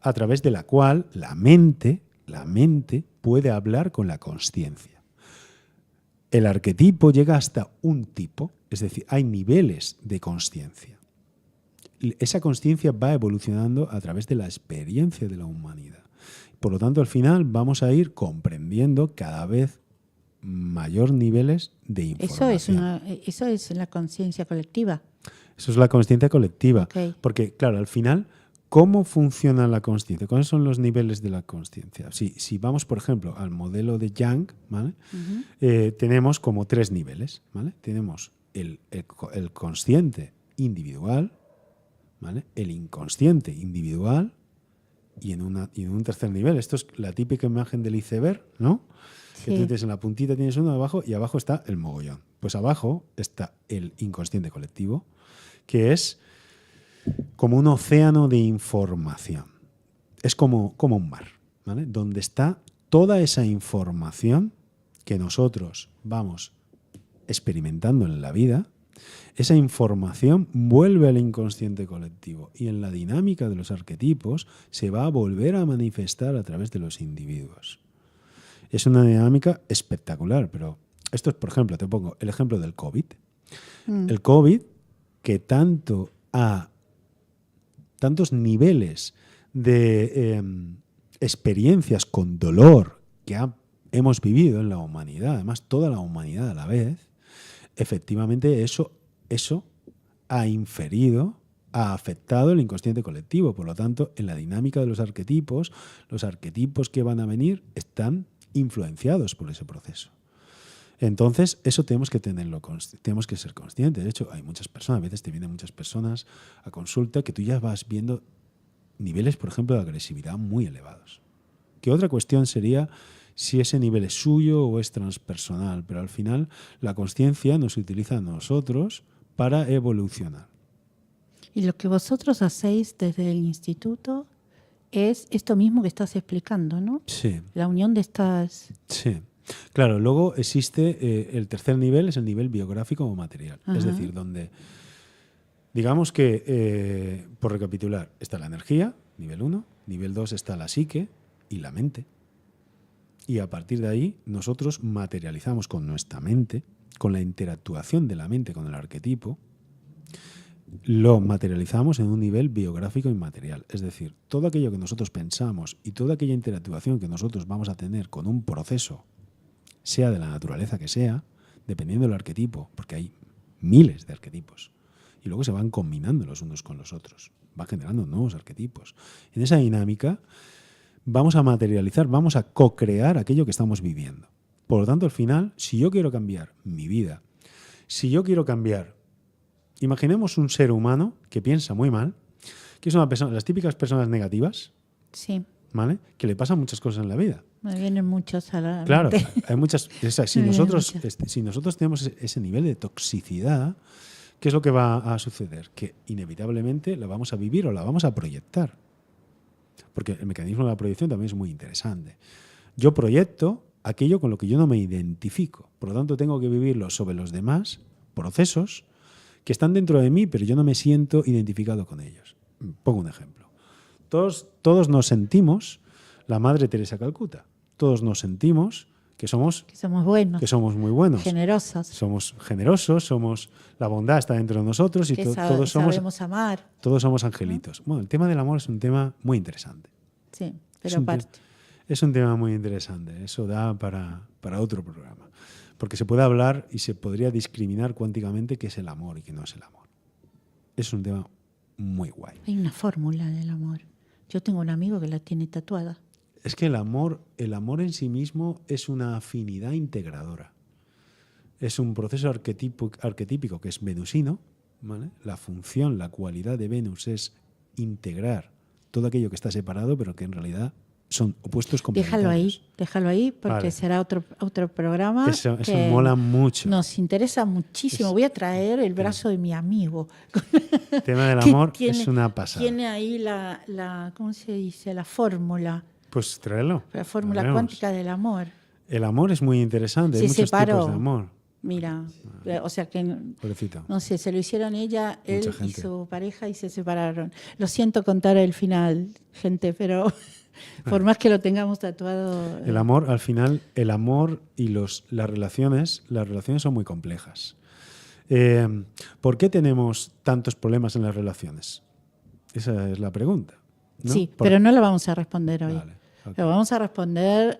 S2: a través de la cual la mente puede hablar con la consciencia. El arquetipo llega hasta un tipo, es decir, hay niveles de consciencia. Esa consciencia va evolucionando a través de la experiencia de la humanidad. Por lo tanto, al final vamos a ir comprendiendo cada vez mayor niveles de información.
S1: Eso es la conciencia colectiva.
S2: Eso es la consciencia colectiva.
S1: Ok.
S2: Porque, claro, al final, ¿cómo funciona la consciencia? ¿Cuáles son los niveles de la consciencia? Si vamos, por ejemplo, al modelo de Jung, ¿vale? Tenemos como 3 niveles, ¿vale? Tenemos el consciente individual, ¿vale? El inconsciente individual y en un tercer nivel. Esto es la típica imagen del iceberg, ¿no?
S1: Sí.
S2: Que tú tienes en la puntita, tienes uno abajo y abajo está el mogollón. Pues abajo está el inconsciente colectivo, que es como un océano de información. Es como un mar, ¿vale? Donde está toda esa información que nosotros vamos experimentando en la vida. Esa información vuelve al inconsciente colectivo y en la dinámica de los arquetipos se va a volver a manifestar a través de los individuos. Es una dinámica espectacular, pero esto es, por ejemplo, te pongo el ejemplo del COVID. El COVID, que tantos niveles de experiencias con dolor que hemos vivido en la humanidad, además toda la humanidad a la vez, efectivamente eso ha inferido, ha afectado el inconsciente colectivo. Por lo tanto, en la dinámica de los arquetipos que van a venir están influenciados por ese proceso. Entonces, eso tenemos que tenerlo, tenemos que ser conscientes. De hecho, hay muchas personas, a veces te vienen muchas personas a consulta que tú ya vas viendo niveles, por ejemplo, de agresividad muy elevados. Que otra cuestión sería si ese nivel es suyo o es transpersonal, pero al final la consciencia nos utiliza a nosotros para evolucionar.
S1: Y lo que vosotros hacéis desde el instituto es esto mismo que estás explicando, ¿no?
S2: Sí.
S1: La unión de estas...
S2: Sí. Claro, luego existe el tercer nivel, es el nivel biográfico o material.
S1: Ajá.
S2: Es decir, donde, digamos que, por recapitular, está la energía, nivel 1, nivel 2 está la psique y la mente. Y a partir de ahí nosotros materializamos con nuestra mente, con la interactuación de la mente con el arquetipo, lo materializamos en un nivel biográfico y material. Es decir, todo aquello que nosotros pensamos y toda aquella interactuación que nosotros vamos a tener con un proceso, sea de la naturaleza que sea, dependiendo del arquetipo, porque hay miles de arquetipos, y luego se van combinando los unos con los otros, van generando nuevos arquetipos. En esa dinámica vamos a materializar, vamos a co-crear aquello que estamos viviendo. Por lo tanto, al final, si yo quiero cambiar mi vida, si yo quiero cambiar, imaginemos un ser humano que piensa muy mal, que es una persona, las típicas personas negativas,
S1: Sí,
S2: ¿vale? Que le pasan muchas cosas en la vida.
S1: me vienen muchos a la
S2: Claro,
S1: mente.
S2: hay muchas. O sea, si
S1: Me vienen
S2: nosotros
S1: muchas.
S2: tenemos ese nivel de toxicidad, ¿qué es lo que va a suceder? Que inevitablemente la vamos a vivir o la vamos a proyectar. Porque el mecanismo de la proyección también es muy interesante. Yo proyecto aquello con lo que yo no me identifico. Por lo tanto, tengo que vivirlo sobre los demás procesos que están dentro de mí, pero yo no me siento identificado con ellos. Pongo un ejemplo. Todos nos sentimos la Madre Teresa Calcuta. Todos nos sentimos que somos
S1: buenos,
S2: que somos muy buenos.
S1: Generosos.
S2: Somos generosos, la bondad está dentro de nosotros y todos
S1: sabemos amar.
S2: Todos somos angelitos. Bueno, el tema del amor es un tema muy interesante.
S1: Sí, pero aparte.
S2: Es un tema muy interesante. Eso da para otro programa. Porque se puede hablar y se podría discriminar cuánticamente qué es el amor y qué no es el amor. Es un tema muy guay.
S1: Hay una fórmula del amor. Yo tengo un amigo que la tiene tatuada.
S2: Es que el amor en sí mismo es una afinidad integradora. Es un proceso arquetípico que es venusino, ¿vale? La función, la cualidad de Venus es integrar todo aquello que está separado, pero que en realidad son opuestos complementarios.
S1: Déjalo ahí, porque
S2: vale.
S1: Será otro programa.
S2: Eso mola mucho.
S1: Nos interesa muchísimo. Voy a traer el brazo de mi amigo.
S2: El tema del amor es una pasada.
S1: Tiene ahí ¿cómo se dice? La fórmula.
S2: Pues tráelo.
S1: La fórmula cuántica del amor.
S2: El amor es muy interesante. Hay muchos tipos de amor.
S1: Mira, o sea que,
S2: pobrecito.
S1: No sé, se lo hicieron él y su pareja y se separaron. Lo siento contar el final, gente, pero por más que lo tengamos tatuado.
S2: El amor, al final, el amor y las relaciones son muy complejas. ¿Por qué tenemos tantos problemas en las relaciones? Esa es la pregunta, ¿no?
S1: Sí, pero no la vamos a responder hoy.
S2: Vale, okay.
S1: Lo vamos a responder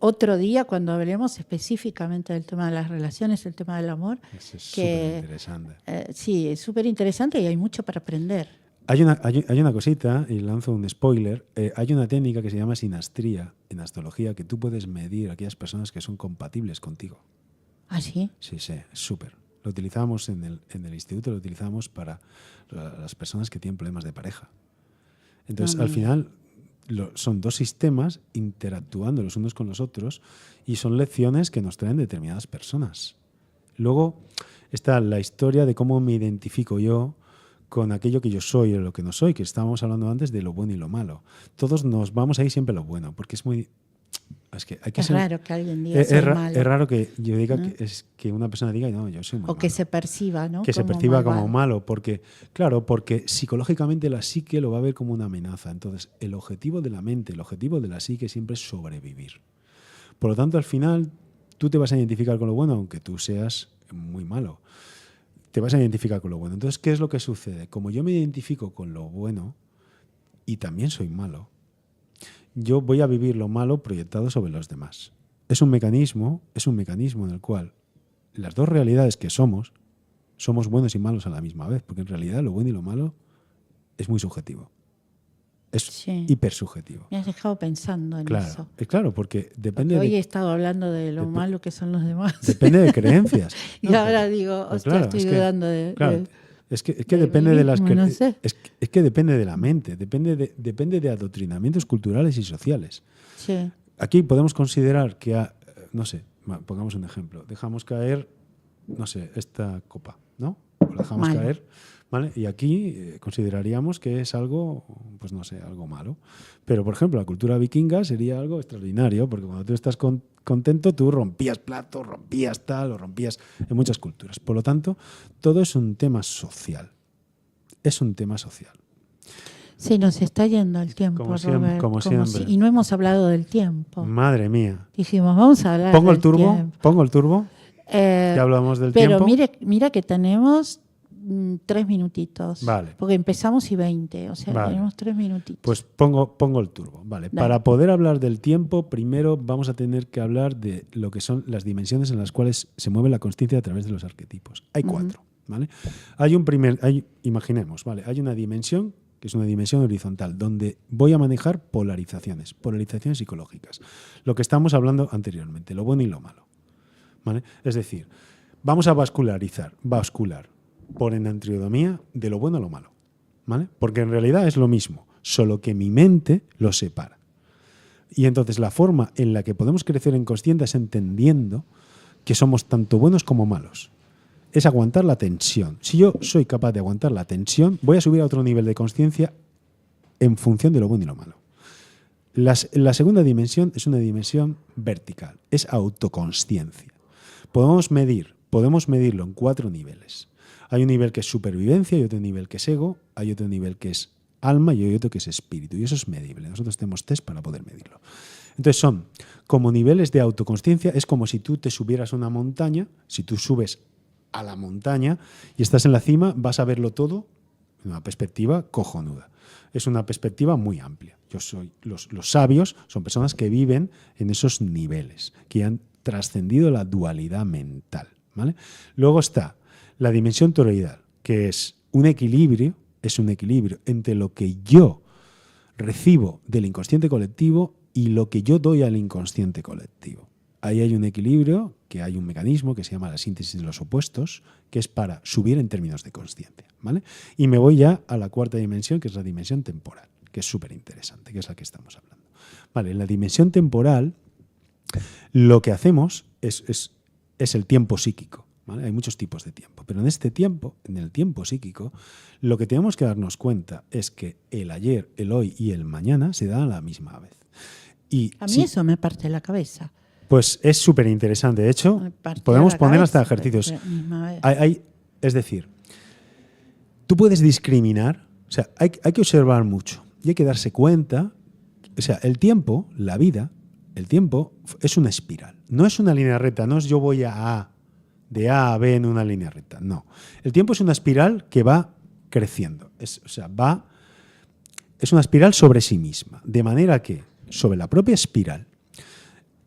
S1: otro día cuando hablemos específicamente del tema de las relaciones, el tema del amor.
S2: Eso es súper interesante.
S1: Sí, es súper interesante y hay mucho para aprender.
S2: Hay una cosita, y lanzo un spoiler, hay una técnica que se llama sinastría en astrología, que tú puedes medir a aquellas personas que son compatibles contigo.
S1: ¿Ah, sí?
S2: Sí, súper. Lo utilizamos en el instituto, lo utilizamos para las personas que tienen problemas de pareja. Entonces, al final, son dos sistemas interactuando los unos con los otros y son lecciones que nos traen determinadas personas. Luego está la historia de cómo me identifico yo con aquello que yo soy o lo que no soy, que estábamos hablando antes de lo bueno y lo malo. Todos nos vamos a ir siempre a lo bueno, porque es muy... Es
S1: raro que alguien diga soy malo.
S2: Es raro que yo diga que una persona diga no, yo soy muy malo.
S1: O que se perciba, ¿no?
S2: Que se perciba como malo, porque psicológicamente la psique lo va a ver como una amenaza. Entonces, el objetivo de la mente, el objetivo de la psique siempre es sobrevivir. Por lo tanto, al final, tú te vas a identificar con lo bueno, aunque tú seas muy malo. Te vas a identificar con lo bueno. Entonces, ¿qué es lo que sucede? Como yo me identifico con lo bueno y también soy malo, yo voy a vivir lo malo proyectado sobre los demás. Es un mecanismo en el cual las dos realidades que somos buenos y malos a la misma vez, porque en realidad lo bueno y lo malo es muy subjetivo. Es hipersubjetivo.
S1: Me has dejado pensando en eso.
S2: Claro, porque depende
S1: hoy he estado hablando de lo malo que son los demás.
S2: Depende de creencias.
S1: Y ahora digo, estoy dudando de...
S2: Claro. Es que depende de las
S1: no sé.
S2: es que depende de la mente, depende de adoctrinamientos culturales y sociales.
S1: Sí.
S2: Aquí podemos considerar que, no sé, pongamos un ejemplo, dejamos caer, no sé, esta copa, ¿no? O la dejamos caer, ¿vale? Y aquí consideraríamos que es algo, pues no sé, algo malo. Pero, por ejemplo, la cultura vikinga sería algo extraordinario, porque cuando tú estás contento, tú rompías platos, rompías tal, o rompías en muchas culturas. Por lo tanto, todo es un tema social. Es un tema social.
S1: Sí, nos está yendo el tiempo, Robert.
S2: Como siempre.
S1: Y no hemos hablado del tiempo.
S2: Madre mía.
S1: Dijimos, vamos a hablar
S2: del tiempo. Pongo el turbo. Ya hablamos del tiempo.
S1: Pero mira que tenemos 3 minutitos.
S2: Vale.
S1: Porque empezamos y 20, o sea, tenemos 3 minutitos.
S2: Pues pongo el turbo. Vale. Para poder hablar del tiempo, primero vamos a tener que hablar de lo que son las dimensiones en las cuales se mueve la consciencia a través de los arquetipos. Hay 4, ¿vale? Imaginemos, ¿vale? Hay una dimensión que es una dimensión horizontal, donde voy a manejar polarizaciones psicológicas. Lo que estamos hablando anteriormente, lo bueno y lo malo, ¿vale? Es decir, vamos a bascular por enantriodomía de lo bueno a lo malo, ¿vale? Porque en realidad es lo mismo, solo que mi mente lo separa. Y entonces la forma en la que podemos crecer en consciente es entendiendo que somos tanto buenos como malos. Es aguantar la tensión. Si yo soy capaz de aguantar la tensión, voy a subir a otro nivel de consciencia en función de lo bueno y lo malo. La segunda dimensión es una dimensión vertical, es autoconsciencia. Podemos medir podemos medirlo en 4 niveles. Hay un nivel que es supervivencia, hay otro nivel que es ego, hay otro nivel que es alma y hay otro que es espíritu. Y eso es medible. Nosotros tenemos test para poder medirlo. Entonces son como niveles de autoconsciencia. Es como si tú te subieras a una montaña. Si tú subes a la montaña y estás en la cima, vas a verlo todo en una perspectiva cojonuda. Es una perspectiva muy amplia. Los sabios son personas que viven en esos niveles, que han trascendido la dualidad mental, ¿vale? Luego está la dimensión toroidal, que es un equilibrio entre lo que yo recibo del inconsciente colectivo y lo que yo doy al inconsciente colectivo. Ahí hay un equilibrio, que hay un mecanismo que se llama la síntesis de los opuestos, que es para subir en términos de consciencia, ¿vale? Y me voy ya a la 4ª dimensión, que es la dimensión temporal, que es súper interesante, que es la que estamos hablando. Vale, en la dimensión temporal lo que hacemos es el tiempo psíquico, ¿vale? Hay muchos tipos de tiempo, pero en este tiempo, en el tiempo psíquico, lo que tenemos que darnos cuenta es que el ayer, el hoy y el mañana se dan a la misma vez. Y
S1: a mí eso me parte la cabeza.
S2: Pues es súper interesante. De hecho, podemos poner hasta ejercicios. Es decir, tú puedes discriminar, o sea, hay que observar mucho y hay que darse cuenta. O sea, el tiempo, la vida, el tiempo es una espiral. No es una línea recta, no es yo voy a A, de A a B en una línea recta. No. El tiempo es una espiral que va creciendo. Es una espiral sobre sí misma. De manera que, sobre la propia espiral,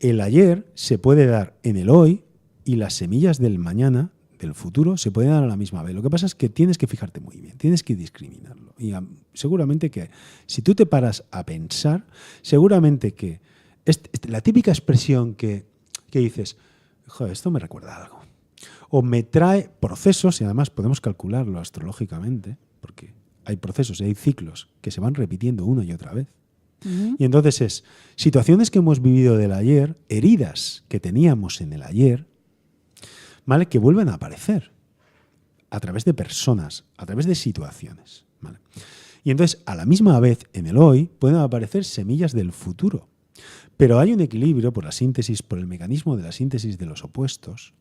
S2: el ayer se puede dar en el hoy y las semillas del mañana, del futuro, se pueden dar a la misma vez. Lo que pasa es que tienes que fijarte muy bien, tienes que discriminarlo. Y seguramente que si tú te paras a pensar, seguramente que la típica expresión que dices, joder, esto me recuerda a algo. O me trae procesos, y además podemos calcularlo astrológicamente, porque hay procesos y hay ciclos que se van repitiendo una y otra vez. Y entonces es situaciones que hemos vivido del ayer, heridas que teníamos en el ayer, ¿vale? Que vuelven a aparecer a través de personas, a través de situaciones, ¿vale? Y entonces a la misma vez en el hoy pueden aparecer semillas del futuro. Pero hay un equilibrio por el mecanismo de la síntesis de los opuestos,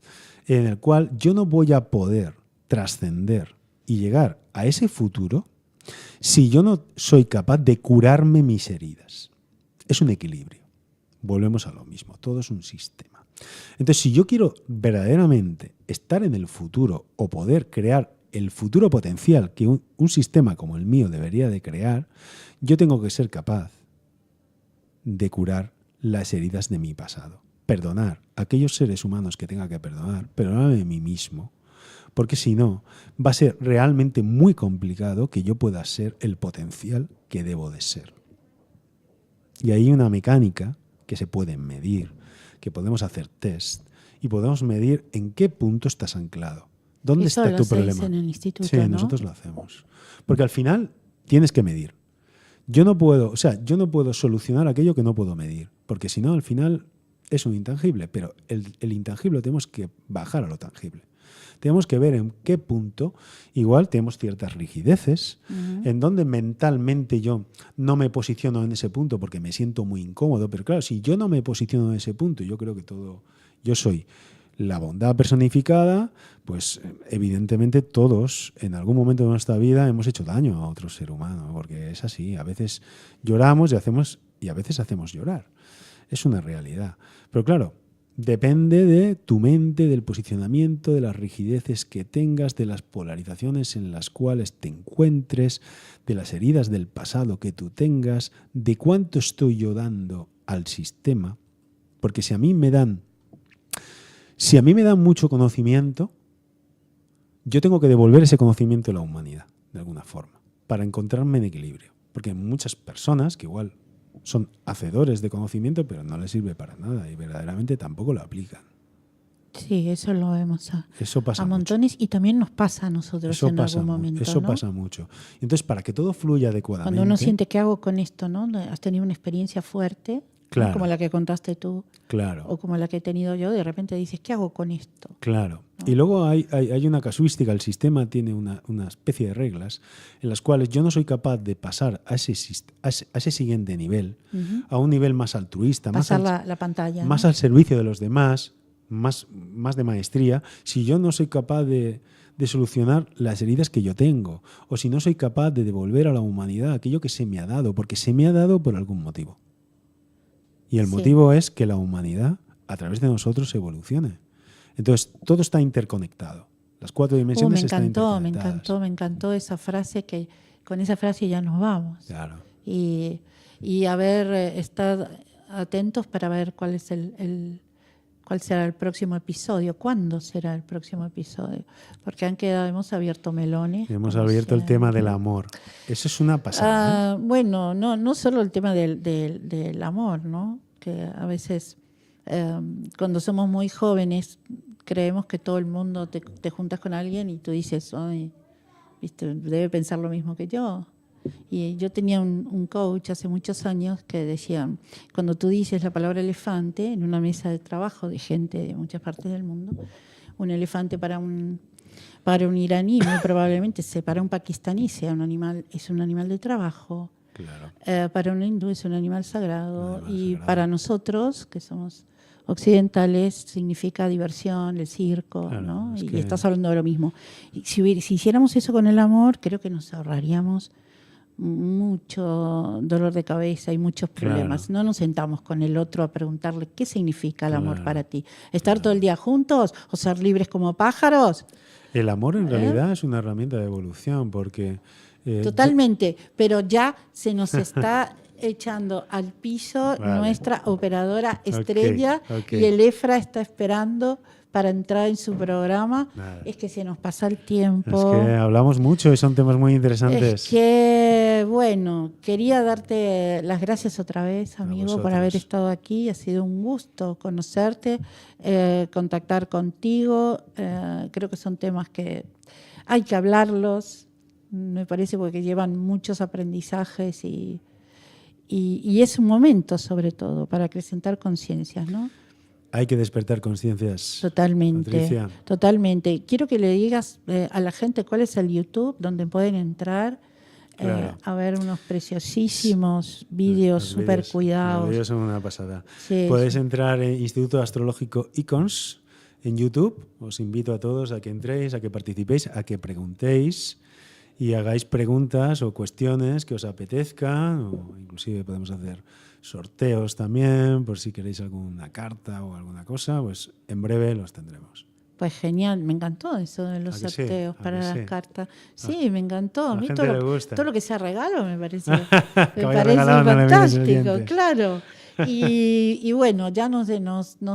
S2: en el cual yo no voy a poder trascender y llegar a ese futuro si yo no soy capaz de curarme mis heridas. Es un equilibrio. Volvemos a lo mismo. Todo es un sistema. Entonces, si yo quiero verdaderamente estar en el futuro o poder crear el futuro potencial que un sistema como el mío debería de crear, yo tengo que ser capaz de curar las heridas de mi pasado. Perdonar a aquellos seres humanos que tenga que perdonarme a mí mismo. Porque si no, va a ser realmente muy complicado que yo pueda ser el potencial que debo de ser. Y hay una mecánica que se puede medir, que podemos hacer test y podemos medir en qué punto estás anclado. ¿Dónde
S1: Eso
S2: está tu
S1: lo
S2: problema?
S1: hacéis en el instituto,
S2: sí,
S1: ¿no?
S2: nosotros lo hacemos. Porque al final tienes que medir. Yo no puedo solucionar aquello que no puedo medir, porque si no, al final es un intangible, pero el intangible lo tenemos que bajar a lo tangible. Tenemos que ver en qué punto, igual tenemos ciertas rigideces, en donde mentalmente yo no me posiciono en ese punto porque me siento muy incómodo, pero claro, si yo no me posiciono en ese punto, yo creo que yo soy la bondad personificada, pues evidentemente todos en algún momento de nuestra vida hemos hecho daño a otro ser humano, porque es así, a veces lloramos y a veces hacemos llorar. Es una realidad. Pero claro, depende de tu mente, del posicionamiento, de las rigideces que tengas, de las polarizaciones en las cuales te encuentres, de las heridas del pasado que tú tengas, de cuánto estoy yo dando al sistema. Porque si a mí me dan mucho conocimiento, yo tengo que devolver ese conocimiento a la humanidad, de alguna forma, para encontrarme en equilibrio. Porque hay muchas personas que igual son hacedores de conocimiento, pero no les sirve para nada y verdaderamente tampoco lo aplican.
S1: Sí, eso lo vemos
S2: Eso pasa
S1: a montones
S2: mucho.
S1: y también nos pasa a nosotros
S2: Eso
S1: en
S2: pasa
S1: algún momento.
S2: Eso
S1: ¿no?
S2: pasa mucho. Entonces, para que todo fluya adecuadamente...
S1: Cuando uno siente, ¿qué hago con esto? ¿No? Has tenido una experiencia fuerte,
S2: claro,
S1: ¿no? Como la que contaste tú,
S2: claro,
S1: o como la que he tenido yo, de repente dices, ¿qué hago con esto?
S2: Claro.
S1: ¿No?
S2: Y luego hay una casuística, el sistema tiene una especie de reglas en las cuales yo no soy capaz de pasar a ese siguiente nivel, a un nivel más altruista,
S1: pasar la pantalla,
S2: más
S1: ¿no?
S2: al servicio de los demás, más de maestría si yo no soy capaz de solucionar las heridas que yo tengo, o si no soy capaz de devolver a la humanidad aquello que se me ha dado, porque se me ha dado por algún motivo. Y el motivo es que la humanidad, a través de nosotros, evolucione. Entonces, todo está interconectado. Las 4 dimensiones están interconectadas.
S1: Me encantó esa frase, que con esa frase ya nos vamos.
S2: Claro.
S1: Y a ver, estar atentos para ver cuál es cuál será el próximo episodio, cuándo será el próximo episodio, porque hemos abierto melones.
S2: Hemos abierto el tema del amor. Eso es una pasada.
S1: Bueno, no solo el tema del amor, ¿no? Que a veces cuando somos muy jóvenes creemos que todo el mundo te juntas con alguien y tú dices, ay, ¿viste? Debe pensar lo mismo que yo. Y yo tenía un coach hace muchos años que decía, cuando tú dices la palabra elefante en una mesa de trabajo de gente de muchas partes del mundo, un elefante para un iraní muy probablemente para un pakistaní es un animal de trabajo.
S2: Claro.
S1: Para un hindú es un animal sagrado. Para nosotros, que somos occidentales, significa diversión, el circo, claro, ¿no? Y estás hablando de lo mismo. Y si hiciéramos eso con el amor, creo que nos ahorraríamos mucho dolor de cabeza y muchos problemas. Claro. No nos sentamos con el otro a preguntarle qué significa el amor para ti. ¿Estar todo el día juntos o ser libres como pájaros?
S2: El amor en realidad es una herramienta de evolución porque...
S1: Totalmente, pero ya se nos está echando al piso nuestra operadora estrella y el EFRA está esperando para entrar en su programa. Es que se nos pasa el tiempo.
S2: Es que hablamos mucho y son temas muy interesantes.
S1: Es que, bueno, quería darte las gracias otra vez, amigo, por haber estado aquí. Ha sido un gusto conocerte, contactar contigo. Creo que son temas que hay que hablarlos, me parece, porque llevan muchos aprendizajes y es un momento, sobre todo, para acrecentar conciencias, ¿no?
S2: Hay que despertar conciencias.
S1: Totalmente,
S2: Patricia.
S1: Totalmente. Quiero que le digas a la gente cuál es el YouTube donde pueden entrar a ver unos preciosísimos vídeos súper cuidados.
S2: Los vídeos son una pasada.
S1: Sí,
S2: Puedes entrar en Instituto Astrológico Icons en YouTube. Os invito a todos a que entréis, a que participéis, a que preguntéis y hagáis preguntas o cuestiones que os apetezcan, o inclusive podemos hacer sorteos también, por si queréis alguna carta o alguna cosa, pues en breve los tendremos.
S1: Pues genial, me encantó eso de los sorteos para las cartas. Sí, me encantó. A mí todo lo que sea regalo me parece fantástico, claro. Y bueno, ya nos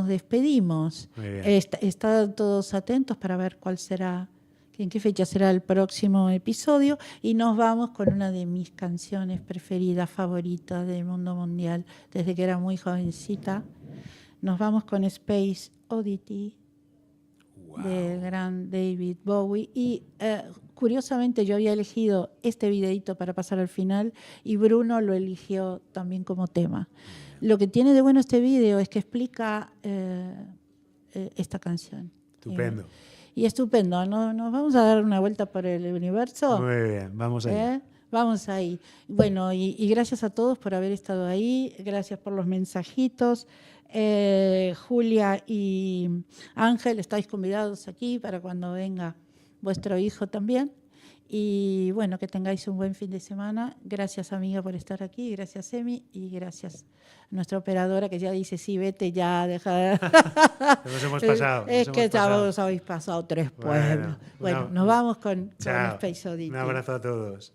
S1: despedimos. Están todos atentos para ver cuál será, en qué fecha será el próximo episodio, y nos vamos con una de mis canciones preferidas, favoritas del mundo mundial, desde que era muy jovencita. Nos vamos con Space Oddity del gran David Bowie, y curiosamente yo había elegido este videito para pasar al final y Bruno lo eligió también como tema. Lo que tiene de bueno este video es que explica esta canción.
S2: Estupendo.
S1: Y estupendo, ¿nos vamos a dar una vuelta por el universo?
S2: Muy bien, vamos ahí.
S1: Vamos ahí. Bueno, y gracias a todos por haber estado ahí, gracias por los mensajitos. Julia y Ángel, estáis convidados aquí para cuando venga vuestro hijo también. Y bueno, que tengáis un buen fin de semana. Gracias, amiga, por estar aquí. Gracias, Emi. Y gracias a nuestra operadora que ya dice, sí, vete ya, deja.
S2: Nos hemos pasado.
S1: Os habéis pasado 3 pueblos. Bueno, nos vamos con Space Oddity.
S2: Un abrazo a todos.